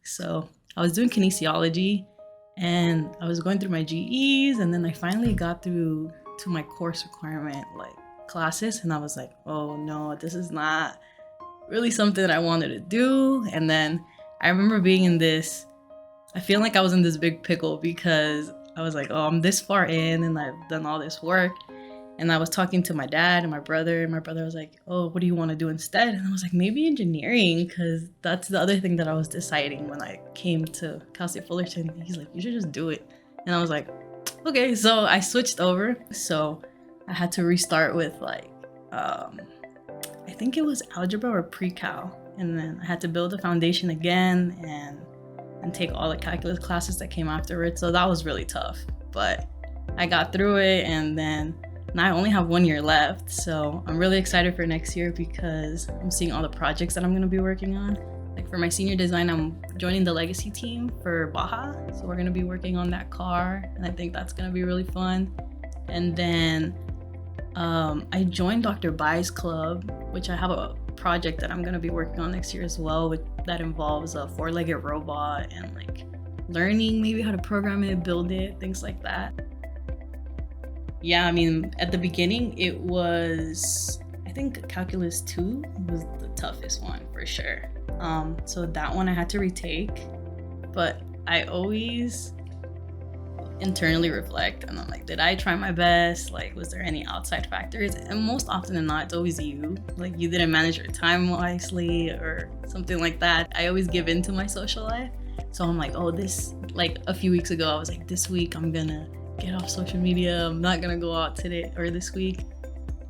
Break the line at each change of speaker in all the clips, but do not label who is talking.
So I was doing kinesiology and I was going through my GEs, and then I finally got through to my course requirement like classes, and I was like, oh no, this is not really something that I wanted to do. And then I remember being in this, I feel like I was in this big pickle because I was like, oh, I'm this far in and I've done all this work. And I was talking to my dad and my brother was like, oh, what do you want to do instead? And I was like, maybe engineering, because that's the other thing that I was deciding when I came to Cal State Fullerton. He's like, you should just do it. And I was like, okay. So I switched over. So I had to restart with like, I think it was algebra or pre-cal. And then I had to build the foundation again and take all the calculus classes that came afterwards. So that was really tough, but I got through it, and then now I only have 1 year left. So I'm really excited for next year because I'm seeing all the projects that I'm going to be working on. Like for my senior design, I'm joining the legacy team for Baja. So we're going to be working on that car, and I think that's going to be really fun. And then I joined Dr. Bai's club, which I have a project that I'm going to be working on next year as well, that involves a 4-legged robot and like learning maybe how to program it, build it, things like that. Yeah, I mean, at the beginning it was, I think Calculus 2 was the toughest one for sure. So that one I had to retake, but I always internally reflect and I'm like, did I try my best? Like, was there any outside factors? And most often than not, it's always you. Like, you didn't manage your time wisely or something like that. I always give in to my social life. So I'm like, oh, this, like a few weeks ago, I was like, this week I'm gonna get off social media. I'm not gonna go out today or this week.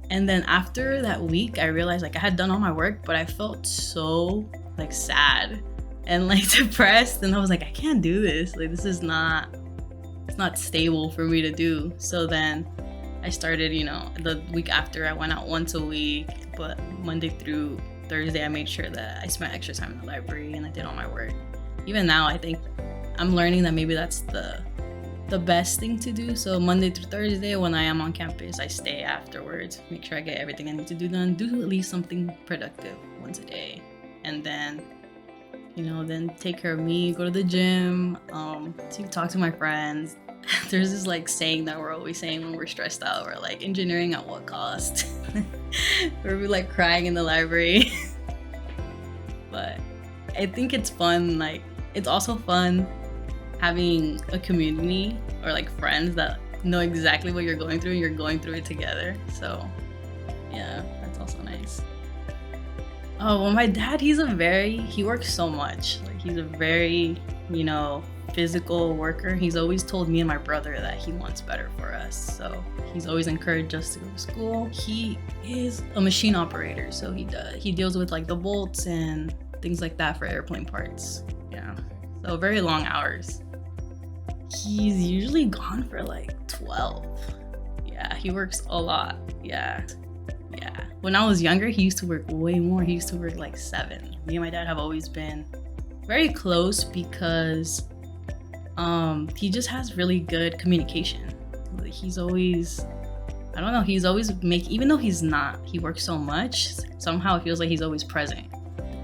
And then after that week, I realized like I had done all my work, but I felt so like sad and like depressed. And I was like, I can't do this. Like, this is not, it's not stable for me to do. So then I started, the week after I went out once a week, but Monday through Thursday, I made sure that I spent extra time in the library and I did all my work. Even now, I think I'm learning that maybe that's the best thing to do. So Monday through Thursday, when I am on campus, I stay afterwards, make sure I get everything I need to do done, do at least something productive once a day. And then, then take care of me, go to the gym, to talk to my friends. There's this like saying that we're always saying when we're stressed out, we're like, engineering at what cost? We're like crying in the library. But I think it's fun. Like, it's also fun having a community or like friends that know exactly what you're going through and you're going through it together. So yeah, that's also nice. Oh, well, my dad, he works so much. Like, he's a very, physical worker. He's always told me and my brother that he wants better for us. So he's always encouraged us to go to school. He is a machine operator. So he deals with like the bolts and things like that for airplane parts. Yeah. So very long hours. He's usually gone for like 12. Yeah, he works a lot. Yeah. When I was younger, he used to work way more. He used to work like 7. Me and my dad have always been very close because he just has really good communication. He's always, even though he works so much, somehow it feels like he's always present.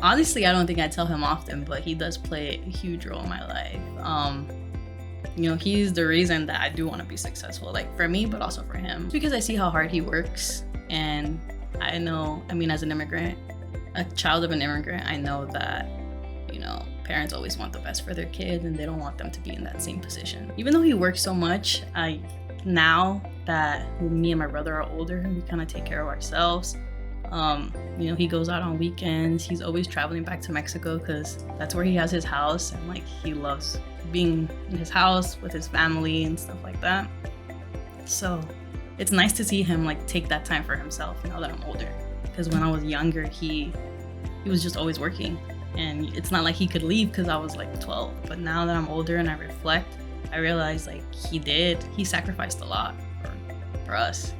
Honestly, I don't think I tell him often, but he does play a huge role in my life. He's the reason that I do want to be successful, like for me, but also for him. Because I see how hard he works, and I know, as an immigrant, a child of an immigrant, I know that, parents always want the best for their kids and they don't want them to be in that same position. Even though he works so much, now that me and my brother are older, we kind of take care of ourselves. He goes out on weekends. He's always traveling back to Mexico because that's where he has his house, and like he loves being in his house with his family and stuff like that. So it's nice to see him like take that time for himself now that I'm older, because when I was younger, he was just always working, and it's not like he could leave because I was like 12. But now that I'm older and I reflect, I realize like he sacrificed a lot for us.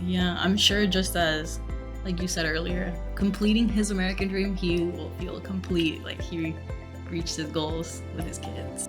Yeah, I'm sure, just as like you said earlier, completing his American dream, he will feel complete, like he reached his goals with his kids.